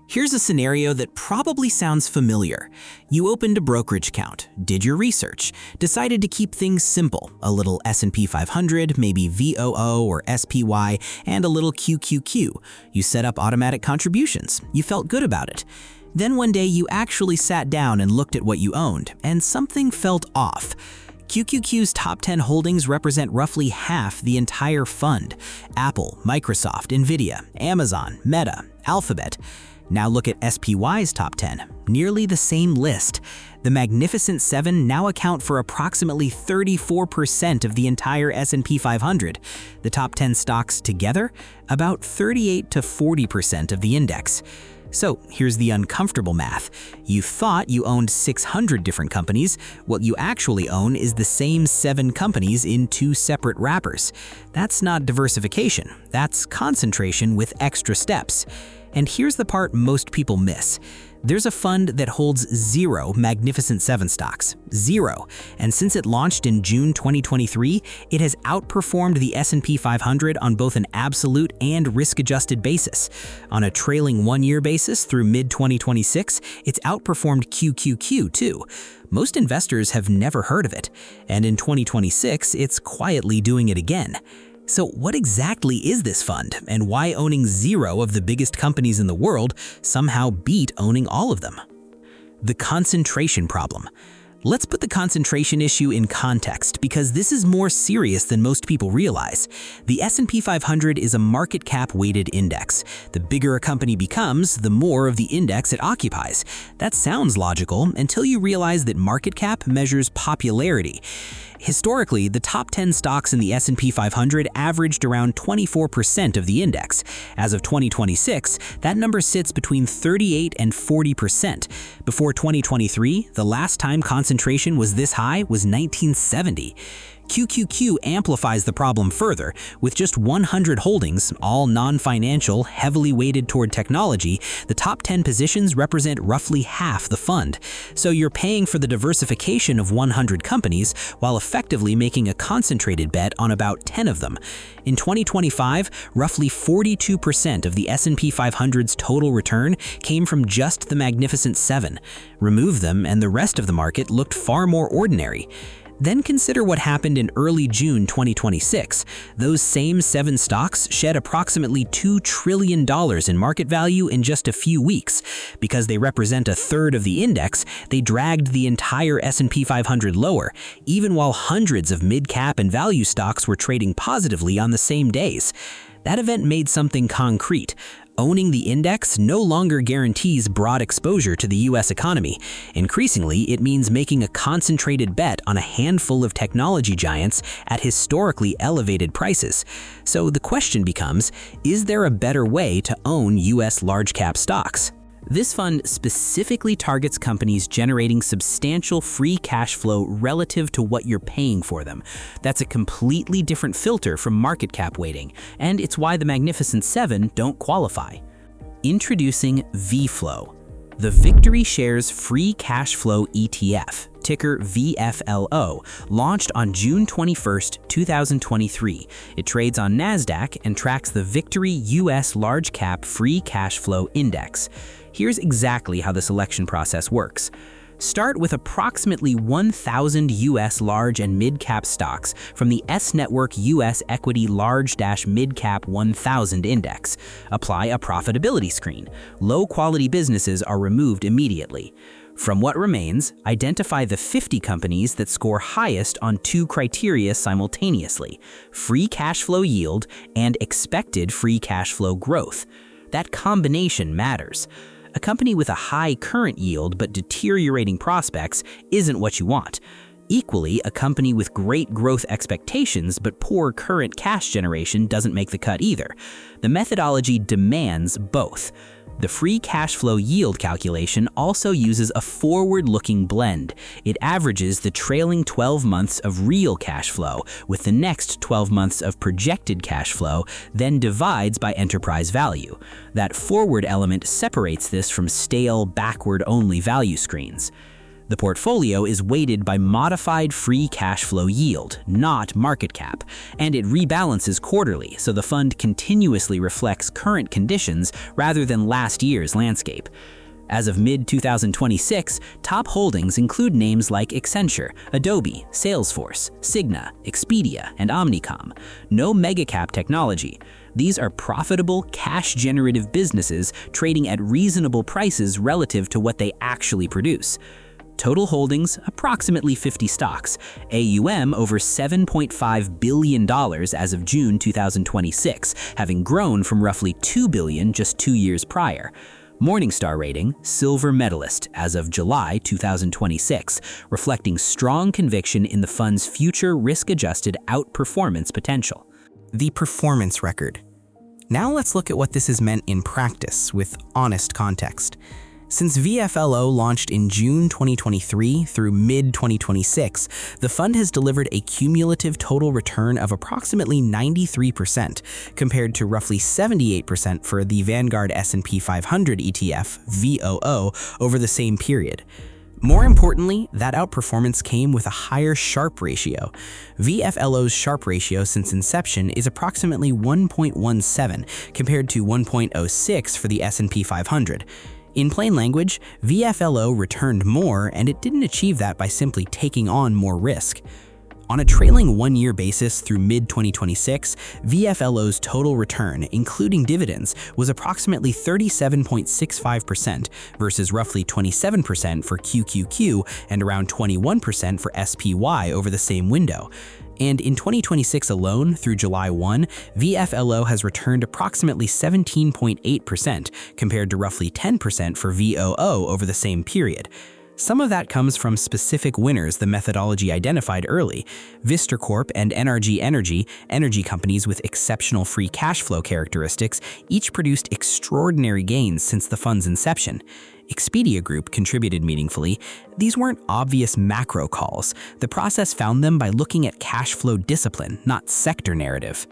Here's a scenario that probably sounds familiar. You opened a brokerage account, did your research, decided to keep things simple, a little S&P 500, maybe VOO or SPY, and a little QQQ. You set up automatic contributions. You felt good about it. Then one day you actually sat down and looked at what you owned, and something felt off. QQQ's top 10 holdings represent roughly half the entire fund. Apple, Microsoft, Nvidia, Amazon, Meta, Alphabet. Now look at SPY's top 10, nearly the same list. The Magnificent Seven now account for approximately 34% of the entire S&P 500. The top 10 stocks together, about 38 to 40% of the index. So here's the uncomfortable math. You thought you owned 600 different companies. What you actually own is the same 7 companies in 2 separate wrappers. That's not diversification. That's concentration with extra steps. And here's the part most people miss. There's a fund that holds 0 Magnificent Seven stocks, 0. And since it launched in June 2023, it has outperformed the S&P 500 on both an absolute and risk-adjusted basis. On a trailing one-year basis through mid-2026, it's outperformed QQQ too. Most investors have never heard of it, and in 2026, it's quietly doing it again. So what exactly is this fund, and why owning 0 of the biggest companies in the world somehow beat owning all of them? The concentration problem. Let's put the concentration issue in context because this is more serious than most people realize. The S&P 500 is a market cap weighted index. The bigger a company becomes, the more of the index it occupies. That sounds logical until you realize that market cap measures popularity. Historically, the top 10 stocks in the S&P 500 averaged around 24% of the index. As of 2026, that number sits between 38 and 40%. Before 2023, the last time concentration was this high was 1970. QQQ amplifies the problem further. With just 100 holdings, all non-financial, heavily weighted toward technology, the top 10 positions represent roughly half the fund. So you're paying for the diversification of 100 companies while effectively making a concentrated bet on about 10 of them. In 2025, roughly 42% of the S&P 500's total return came from just the Magnificent Seven. Remove them and the rest of the market looked far more ordinary. Then consider what happened in early June 2026. Those same 7 stocks shed approximately $2 trillion in market value in just a few weeks. Because they represent a third of the index, they dragged the entire S&P 500 lower, even while hundreds of mid-cap and value stocks were trading positively on the same days. That event made something concrete. Owning the index no longer guarantees broad exposure to the US economy. Increasingly, it means making a concentrated bet on a handful of technology giants at historically elevated prices. So the question becomes, is there a better way to own US large-cap stocks? This fund specifically targets companies generating substantial free cash flow relative to what you're paying for them. That's a completely different filter from market cap weighting, and it's why the Magnificent Seven don't qualify. Introducing VFLO, the VictoryShares Free Cash Flow ETF, ticker VFLO, launched on June 21, 2023. It trades on NASDAQ and tracks the Victory US Large Cap Free Cash Flow Index. Here's exactly how the selection process works. Start with approximately 1,000 US large and mid-cap stocks from the S-Network US Equity Large-Mid-Cap 1000 Index. Apply a profitability screen. Low-quality businesses are removed immediately. From what remains, identify the 50 companies that score highest on 2 criteria simultaneously: free cash flow yield and expected free cash flow growth. That combination matters. A company with a high current yield but deteriorating prospects isn't what you want. Equally, a company with great growth expectations but poor current cash generation doesn't make the cut either. The methodology demands both. The free cash flow yield calculation also uses a forward-looking blend. It averages the trailing 12 months of real cash flow with the next 12 months of projected cash flow, then divides by enterprise value. That forward element separates this from stale, backward-only value screens. The portfolio is weighted by modified free cash flow yield, not market cap, and it rebalances quarterly, so the fund continuously reflects current conditions rather than last year's landscape. As of mid-2026, top holdings include names like Accenture, Adobe, Salesforce, Cigna, Expedia, and Omnicom. No mega-cap technology. These are profitable, cash-generative businesses trading at reasonable prices relative to what they actually produce. Total holdings, approximately 50 stocks. AUM over $7.5 billion as of June 2026, having grown from roughly $2 billion just 2 years prior. Morningstar rating, silver medalist as of July 2026, reflecting strong conviction in the fund's future risk-adjusted outperformance potential. The performance record. Now let's look at what this has meant in practice with honest context. Since VFLO launched in June 2023 through mid-2026, the fund has delivered a cumulative total return of approximately 93%, compared to roughly 78% for the Vanguard S&P 500 ETF, VOO, over the same period. More importantly, that outperformance came with a higher Sharpe ratio. VFLO's Sharpe ratio since inception is approximately 1.17, compared to 1.06 for the S&P 500. In plain language, VFLO returned more, and it didn't achieve that by simply taking on more risk. On a trailing one-year basis through mid-2026, VFLO's total return, including dividends, was approximately 37.65% versus roughly 27% for QQQ and around 21% for SPY over the same window. And in 2026 alone, through July 1, VFLO has returned approximately 17.8% compared to roughly 10% for VOO over the same period. Some of that comes from specific winners the methodology identified early. Vistercorp and NRG energy companies with exceptional free cash flow characteristics, each produced extraordinary gains since the fund's inception. Expedia Group contributed meaningfully. These weren't obvious macro calls. The process found them by looking at cash flow discipline, not sector narrative.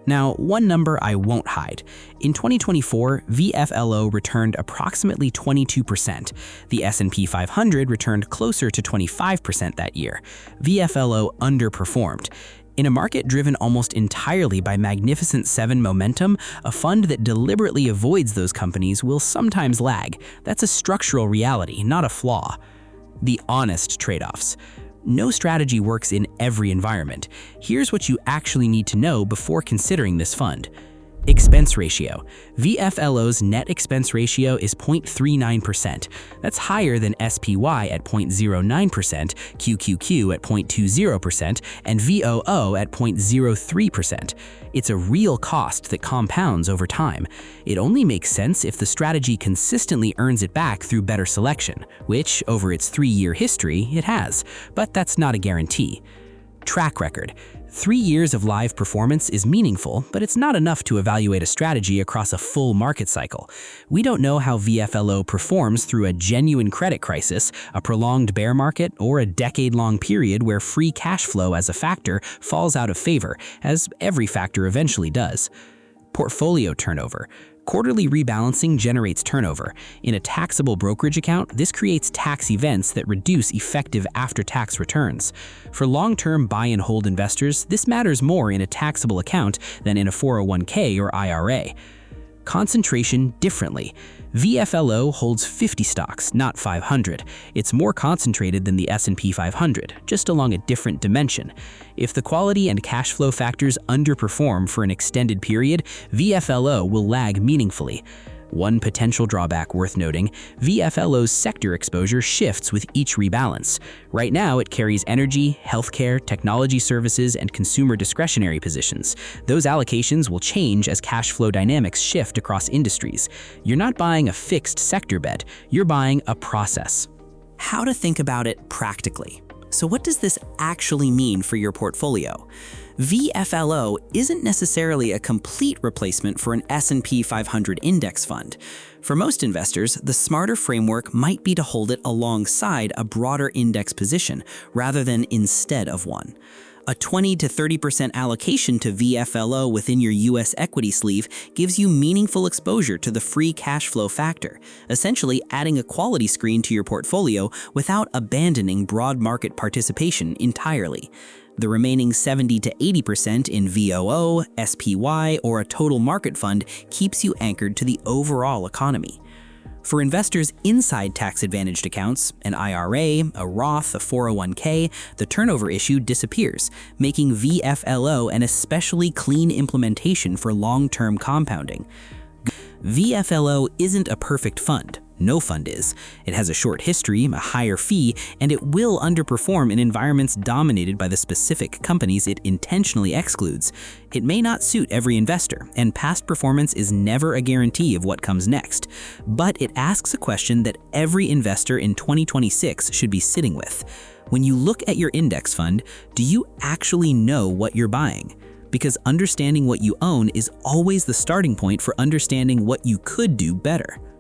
Now, one number I won't hide. In 2024, VFLO returned approximately 22%. The S&P 500 returned closer to 25% that year. VFLO underperformed. In a market driven almost entirely by Magnificent Seven momentum, a fund that deliberately avoids those companies will sometimes lag. That's a structural reality, not a flaw. The honest trade-offs. No strategy works in every environment. Here's what you actually need to know before considering this fund. Expense ratio. VFLO's net expense ratio is 0.39%. That's higher than SPY at 0.09%, QQQ at 0.20%, and VOO at 0.03%. It's a real cost that compounds over time. It only makes sense if the strategy consistently earns it back through better selection, which, over its 3-year history, it has. But that's not a guarantee. Track record. 3 years of live performance is meaningful, but it's not enough to evaluate a strategy across a full market cycle. We don't know how VFLO performs through a genuine credit crisis, a prolonged bear market, or a decade-long period where free cash flow as a factor falls out of favor, as every factor eventually does. Portfolio turnover. Quarterly rebalancing generates turnover. In a taxable brokerage account, this creates tax events that reduce effective after-tax returns. For long-term buy and hold investors, this matters more in a taxable account than in a 401k or IRA. Concentration differently. VFLO holds 50 stocks, not 500. It's more concentrated than the S&P 500, just along a different dimension. If the quality and cash flow factors underperform for an extended period, VFLO will lag meaningfully. One potential drawback worth noting, VFLO's sector exposure shifts with each rebalance. Right now, it carries energy, healthcare, technology services, and consumer discretionary positions. Those allocations will change as cash flow dynamics shift across industries. You're not buying a fixed sector bet, you're buying a process. How to think about it practically. So what does this actually mean for your portfolio? VFLO isn't necessarily a complete replacement for an S&P 500 index fund. For most investors, the smarter framework might be to hold it alongside a broader index position rather than instead of one. A 20 to 30% allocation to VFLO within your US equity sleeve gives you meaningful exposure to the free cash flow factor, essentially adding a quality screen to your portfolio without abandoning broad market participation entirely. The remaining 70 to 80% in VOO, SPY, or a total market fund keeps you anchored to the overall economy. For investors inside tax-advantaged accounts, an IRA, a Roth, a 401k, the turnover issue disappears, making VFLO an especially clean implementation for long-term compounding. VFLO isn't a perfect fund. No fund is. It has a short history, a higher fee, and it will underperform in environments dominated by the specific companies it intentionally excludes. It may not suit every investor, and past performance is never a guarantee of what comes next. But it asks a question that every investor in 2026 should be sitting with. When you look at your index fund, do you actually know what you're buying? Because understanding what you own is always the starting point for understanding what you could do better.